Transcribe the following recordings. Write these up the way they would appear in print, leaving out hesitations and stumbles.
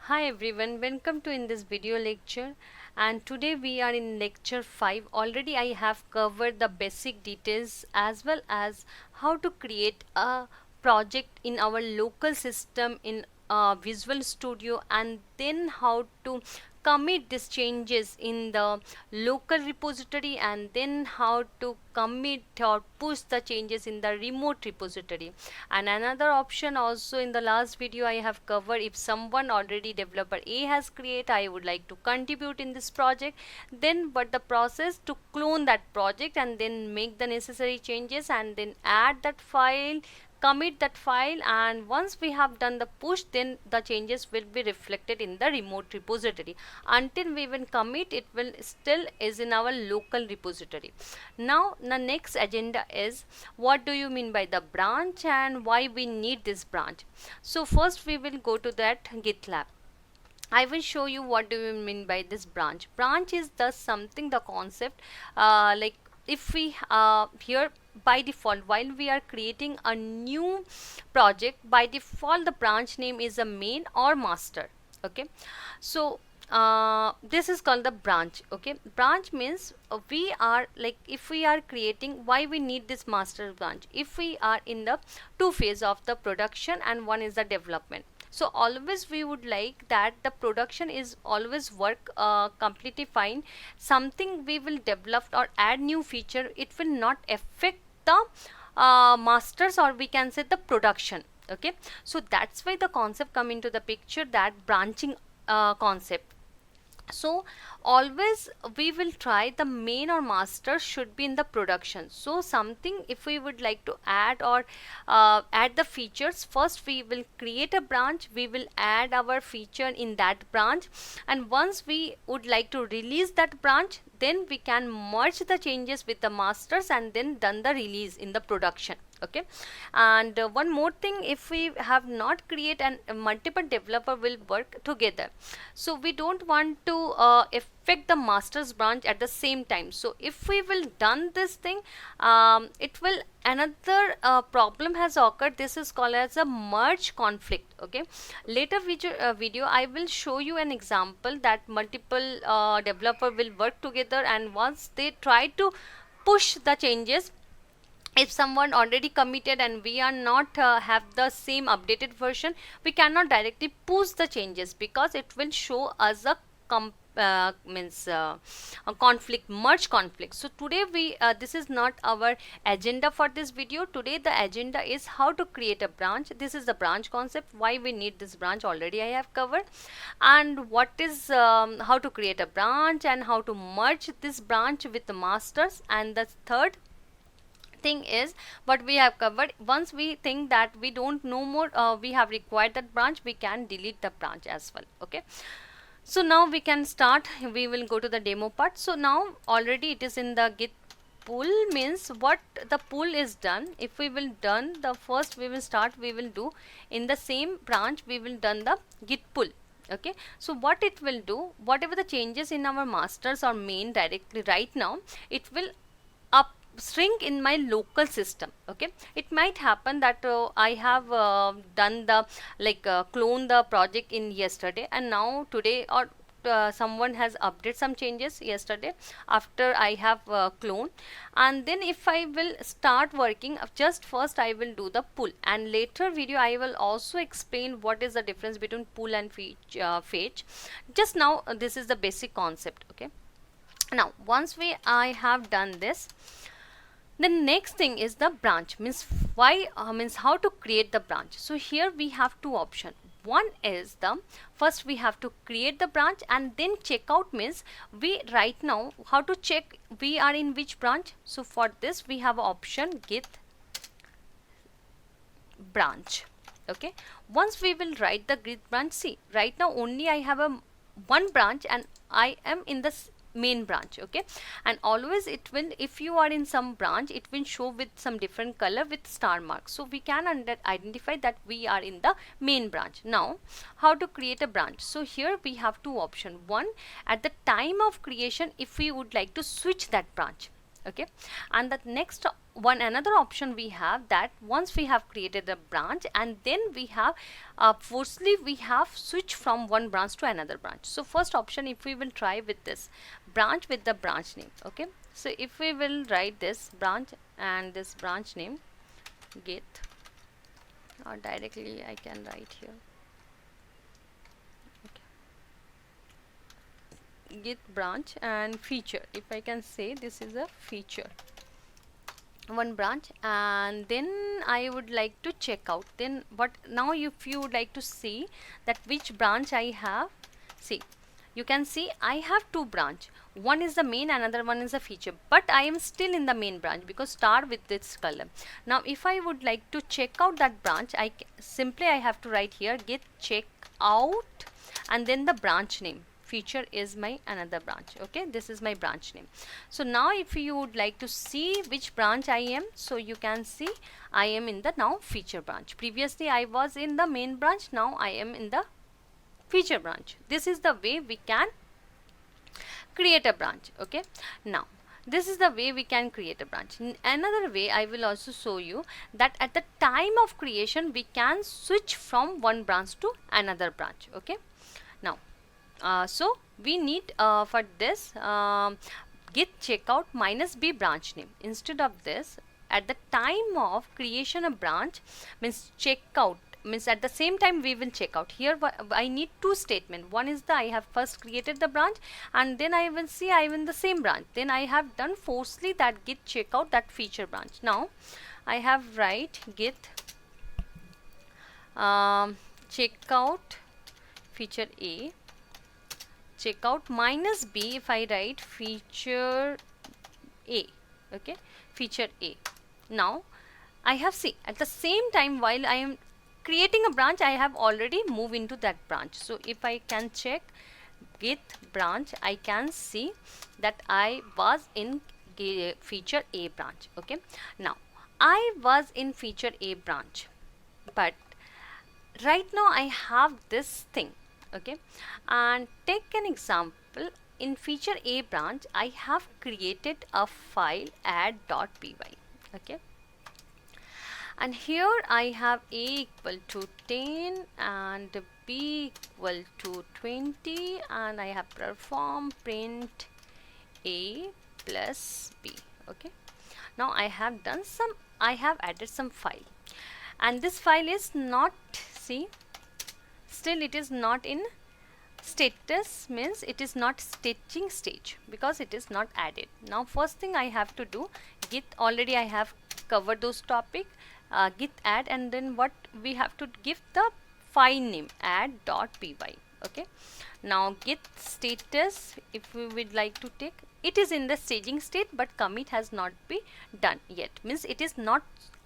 Hi everyone, welcome to in this video lecture, and today we are in lecture 5. Already I have covered the basic details as well as how to create a project in our local system in Visual Studio, and then how to commit these changes in the local repository, and then how to commit or push the changes in the remote repository. And another option also in the last video I have covered, if someone already developer A has created, I would like to contribute in this project, then but the process to clone that project and then make the necessary changes and then add that file, commit that file, and once we have done the push, then the changes will be reflected in the remote repository. Until we even commit, it will still is in our local repository. Now the next agenda is, what do you mean by the branch and why we need this branch? So first we will go to that GitLab. I will show you what do you mean by this branch. Branch is the something, the concept, like if we here by default, while we are creating a new project, by default the branch name is a main or master. Okay, so this is called the branch. Okay, branch means we are like, if we are creating, why we need this master branch, if we are in the two phase of the production and one is the development. So always we would like that the production is always work completely fine. Something we will develop or add new feature, it will not affect the masters, or we can say the production. Okay, so that's why the concept come into the picture, that branching concept. So always we will try the main or master should be in the production. So something, if we would like to add or add the features, first we will create a branch, we will add our feature in that branch, and once we would like to release that branch, then we can merge the changes with the masters and then done the release in the production. Okay, and one more thing, if we have not create and multiple developer will work together, so we don't want to affect the master's branch at the same time. So if we will done this thing, it will another problem has occurred. This is called as a merge conflict. Okay, later video I will show you an example that multiple developer will work together, and once they try to push the changes, if someone already committed and we are not have the same updated version, we cannot directly push the changes because it will show us a a conflict, merge conflict. So today we this is not our agenda for this video. Today the agenda is how to create a branch. This is the branch concept, why we need this branch already I have covered, and what is how to create a branch and how to merge this branch with the masters. And the third thing is what we have covered, once we think that we don't know more, we have required that branch, we can delete the branch as well. Okay, so now we can start. We will go to the demo part. So now already it is in the git pull, means what the pull is done. If we will done the first, we will start, we will do in the same branch, we will done the git pull. Okay, so what it will do, whatever the changes in our masters or main directly right now, it will up shrink in my local system. Okay, it might happen that I have done the clone the project in yesterday, and now today or someone has updated some changes yesterday after I have clone, and then if I will start working, just first I will do the pull, and later video I will also explain what is the difference between pull and fetch. Just now this is the basic concept. Okay, now once I have done this, the next thing is the branch, means why means how to create the branch. So here we have two options. One is the first we have to create the branch, and then checkout, means we right now how to check we are in which branch. So for this we have option git branch. Okay, once we will write the git branch, see right now only I have a one branch and I am in the main branch. Okay, and always it will, if you are in some branch, it will show with some different color with star mark, so we can identify that we are in the main branch. Now how to create a branch? So here we have two options. One, at the time of creation, if we would like to switch that branch. Okay, and the next one, another option we have, that once we have created a branch and then we have firstly we have switch from one branch to another branch. So first option, if we will try with this branch with the branch name. Okay, so if we will write this branch and this branch name git, or directly I can write here, okay, git branch and feature. If I can say this is a feature, one branch, and then I would like to check out, then what now, if you would like to see that which branch I have, see, you can see I have two branch, one is the main, another one is a feature, but I am still in the main branch because star with this color. Now if I would like to check out that branch, simply I have to write here git check out and then the branch name. Feature is my another branch. Okay, this is my branch name. So now if you would like to see which branch I am, so you can see I am in the now feature branch. Previously I was in the main branch, now I am in the feature branch. This is the way we can create a branch. Okay, now this is the way we can create a branch. Another way I will also show you, that at the time of creation we can switch from one branch to another branch. Okay, now so we need for this git checkout minus b branch name. Instead of this, at the time of creation of branch means checkout, means at the same time we will check out. Here I need two statement. One is the I have first created the branch and then I will see I am in the same branch. Then I have done firstly that git checkout that feature branch. Now I have write git checkout feature A, checkout minus b, if I write feature A. Okay, feature A. Now I have, see, at the same time while I am creating a branch, I have already moved into that branch. So if I can check git branch, I can see that I was in feature A branch. Okay, now I was in feature A branch, but right now I have this thing. Okay, and take an example. In feature A branch I have created a file add.py. okay, and here I have a equal to 10 and b equal to 20, and I have perform print a plus b. Okay, now I have done some, I have added some file, and this file is not, see, still it is not in status, means it is not staging stage because it is not added. Now first thing I have to do, git, already I have covered those topic, git add, and then what we have to give the file name add.py. okay, now git status, if we would like to take, it is in the staging state but commit has not been done yet, means it is not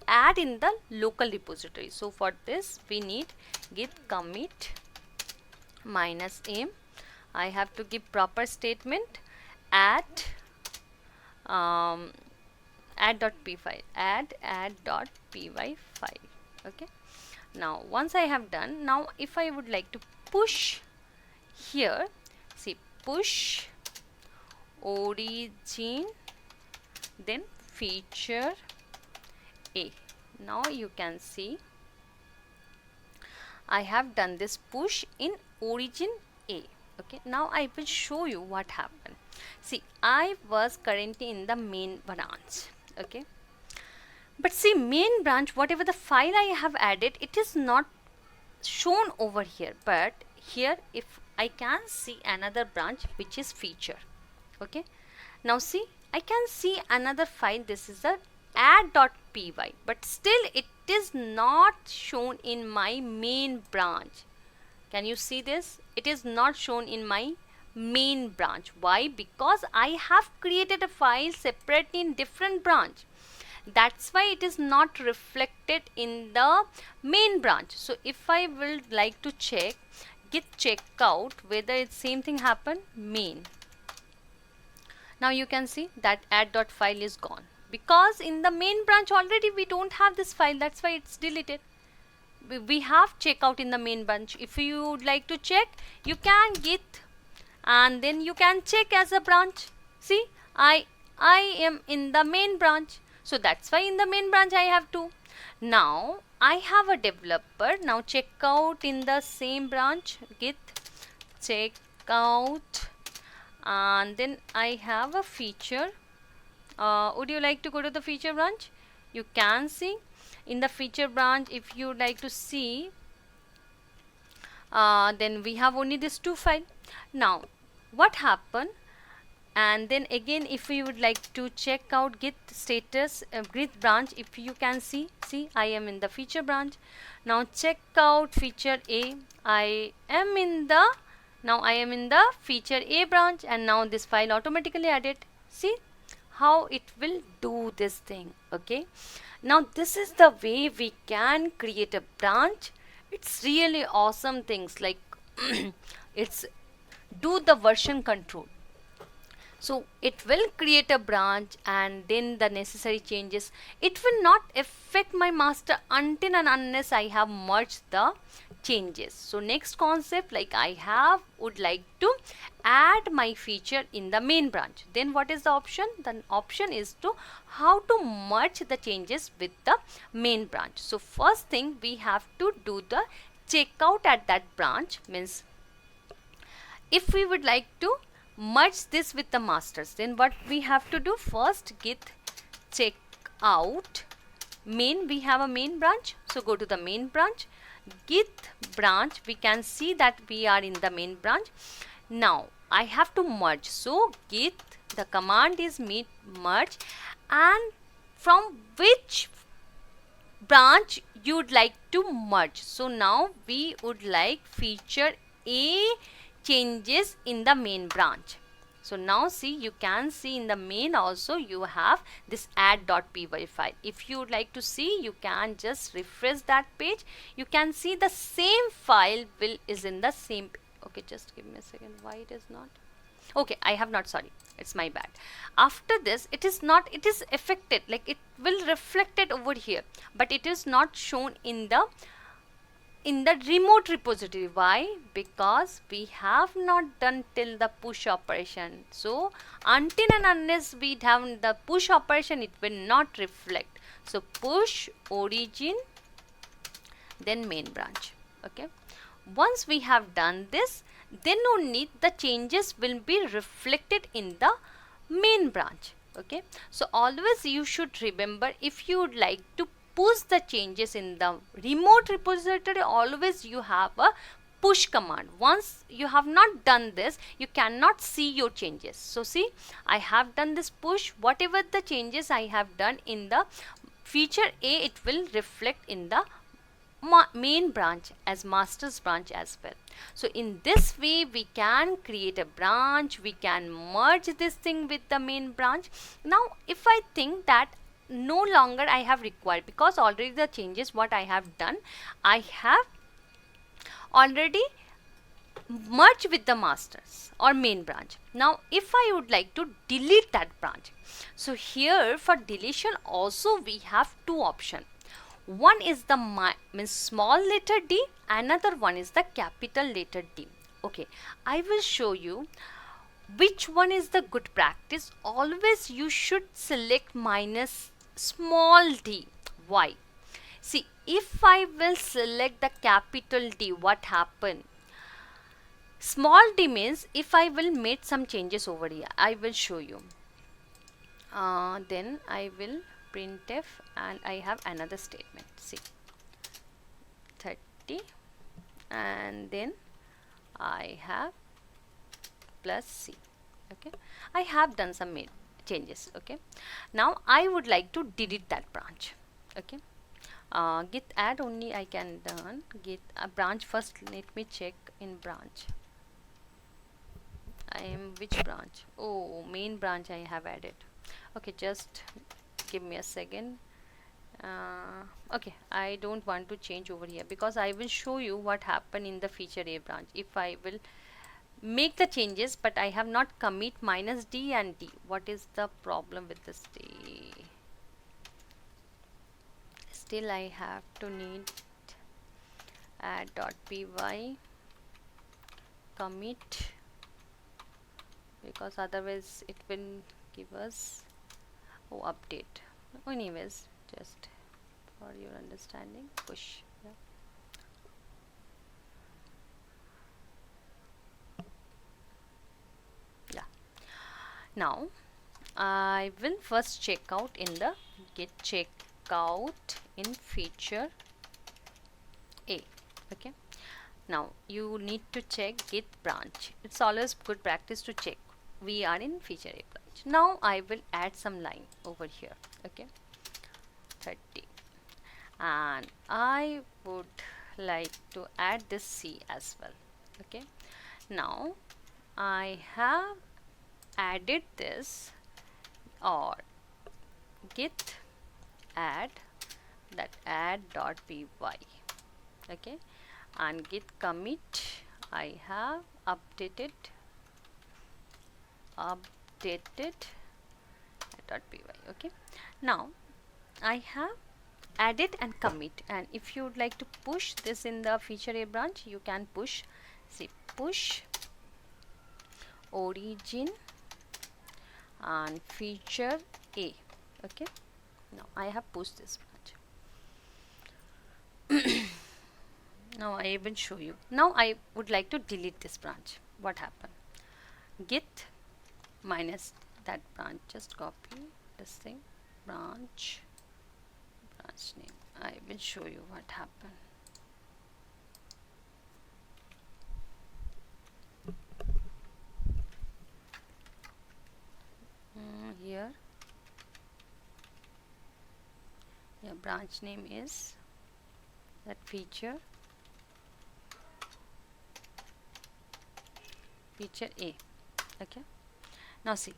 add in the local repository. So for this we need git commit minus m. I have to give proper statement add add.py file, add.py file. Okay, now once I have done, now if I would like to push here, see, push origin then feature A. Now you can see I have done this push in origin A. Okay, now I will show you what happened. See, I was currently in the main branch. Okay, but see, main branch, whatever the file I have added, it is not shown over here, but here if I can see another branch which is feature. Okay, now see, I can see another file, this is the add.py, but still it is not shown in my main branch. Can you see this? It is not shown in my main branch. Why? Because I have created a file separately in different branch. That's why it is not reflected in the main branch. So if I will like to check git checkout whether it's same thing happen, main. Now you can see that add.file is gone, because in the main branch already we don't have this file, that's why it's deleted. We have checkout in the main branch. If you would like to check, you can git and then you can check as a branch. See, I I am in the main branch. So that's why in the main branch I have 2. Now I have a developer. Now check out in the same branch, git check out, and then I have a feature. Would you like to go to the feature branch? You can see in the feature branch, if you would like to see, then we have only this 2 file. Now what happened? And then again, if we would like to check out git status, git branch, if you can see I am in the feature branch. Now check out feature A. I am in the feature A branch, and now this file automatically added. See how it will do this thing. Okay, now this is the way we can create a branch. It's really awesome things, like it's do the version control. So it will create a branch, and then the necessary changes. It will not affect my master until and unless I have merged the changes. So next concept, like would like to add my feature in the main branch. Then what is the option? The option is to how to merge the changes with the main branch. So first thing, we have to do the checkout at that branch. Means if we would like to merge this with the masters, then what we have to do? First, git check out main. We have a main branch, so go to the main branch, git branch. We can see that we are in the main branch. Now I have to merge, so git, the command is merge, and from which branch you would like to merge. So now we would like feature A changes in the main branch. So now see, you can see in the main also you have this add.py file. If you would like to see, you can just refresh that page. You can see the same file is in the same. Okay, just give me a second. Why it is not? Okay, I have not, sorry, it's my bad. After this, it is not, it is affected, like it will reflect it over here, but it is not shown in the remote repository. Why? Because we have not done till the push operation. So until and unless we have the push operation, it will not reflect. So push origin, then main branch. Okay, once we have done this, then only the changes will be reflected in the main branch. Okay, so always you should remember, if you would like to push the changes in the remote repository, always you have a push command. Once you have not done this, you cannot see your changes. So see, I have done this push. Whatever the changes I have done in the feature A, it will reflect in the main branch as master's branch as well. So in this way we can create a branch, we can merge this thing with the main branch. Now if I think that no longer I have required, because already the changes what I have done, I have already merged with the masters or main branch. Now if I would like to delete that branch, so here for deletion also we have 2 options. One is the means small letter d, another one is the capital letter D. Okay, I will show you which one is the good practice. Always you should select minus small d. Why? See, if I will select the capital D, what happen? Small d means if I will make some changes over here, I will show you. Then I will printf, and I have another statement. See, 30, and then I have plus C. Okay, I have done some changes. Okay, now I would like to delete that branch. Okay, git add only I can done. Git branch first. Let me check in branch. I am which branch? Oh, main branch I have added. Okay, just give me a second. Okay, I don't want to change over here because I will show you what happened in the feature A branch. If I will make the changes, but I have not commit minus D and D. What is the problem with this D? Still I have to need add.py commit, because otherwise it will give us oh, update. Anyways, just for your understanding, push. Yeah. Yeah. Now I will first check out in the git checkout in feature A. Okay. Now you need to check git branch. It's always good practice to check. We are in feature A branch. Now I will add some line over here. Okay. 30. And I would like to add this C as well. Okay. Now I have added this, or git add that add.py. Okay, and git commit I have updated .py. Okay, now I have added and commit, and if you would like to push this in the feature A branch, you can push, see, push origin and feature A. Okay, now I have pushed this branch. Now I will show you. Now I would like to delete this branch. What happened? Git minus that branch, just copy this thing, branch name. I will show you what happened. Here, yeah, branch name is that feature A. Okay, now see,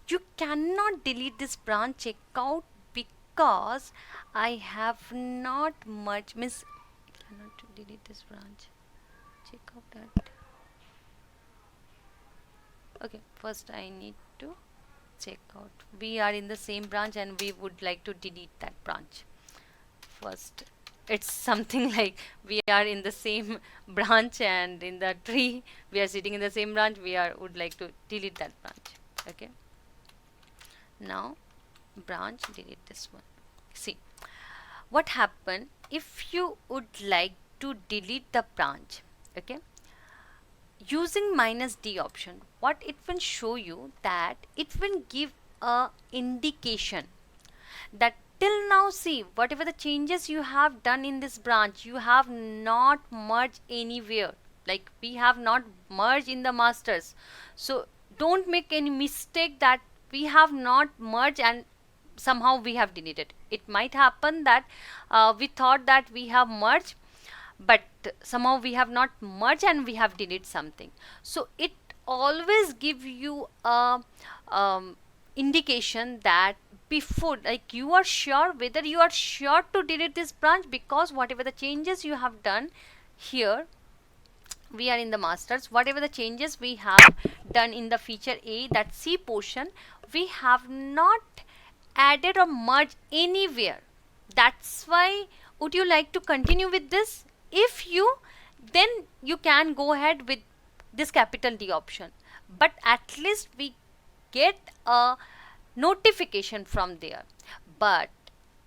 you cannot delete this branch checkout because I have not merged, means cannot delete this branch. Check out that. Okay, first I need to check out. We are in the same branch and we would like to delete that branch. First, it's something like we are in the same branch and in the tree we are sitting in the same branch, we would like to delete that branch. Okay, now branch, delete this one. See what happened if you would like to delete the branch. Okay, using -d option, what it will show you, that it will give a indication that till now, see, whatever the changes you have done in this branch, you have not merged anywhere, like we have not merged in the masters. So don't make any mistake that we have not merged and somehow we have deleted. It might happen that we thought that we have merged, but somehow we have not merged and we have deleted something. So it always give you a indication that before, like, you are sure, whether you are sure to delete this branch, because whatever the changes you have done here, we are in the masters, whatever the changes we have done in the feature A, that C portion, we have not added or merged anywhere. That's why would you like to continue with this? If you, then you can go ahead with this capital D option, but at least we get a notification from there. But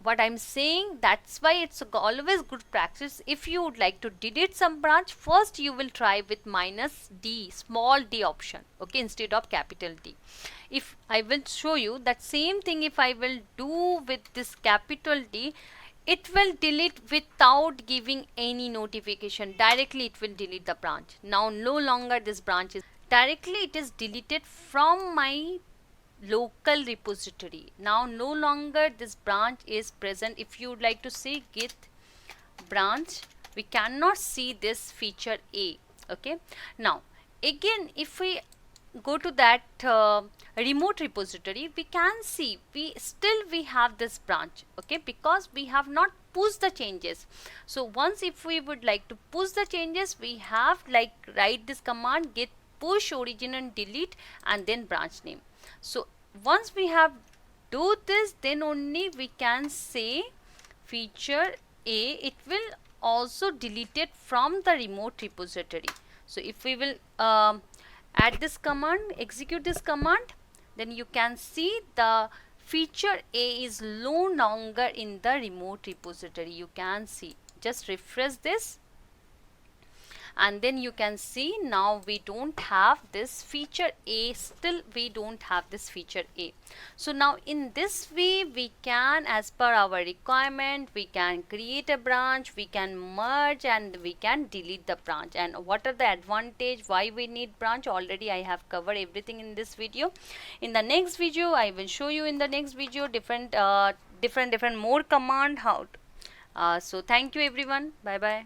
what I'm saying, that's why it's always good practice, if you would like to delete some branch, first you will try with -d, small d option, okay, instead of capital D. If I will show you that same thing, if I will do with this capital D, it will delete without giving any notification. Directly it will delete the branch. Now no longer this branch is directly, it is deleted from my local repository. Now no longer this branch is present. If you would like to see git branch, we cannot see this feature A. Okay, now again, if we go to that remote repository, we can see we have this branch, okay, because we have not pushed the changes. So once if we would like to push the changes, we have like write this command git push origin and delete and then branch name. So once we have do this, then only we can say feature A, it will also delete it from the remote repository. So if we will add this command, execute this command, then you can see the feature A is no longer in the remote repository. You can see, just refresh this, and then you can see now we don't have this feature A, still we don't have this feature A. So now in this way we can, as per our requirement, we can create a branch, we can merge, and we can delete the branch. And what are the advantage, why we need branch, already I have covered everything in this video. In the next video I will show you, in the next video, different more command how to, so thank you everyone, bye bye.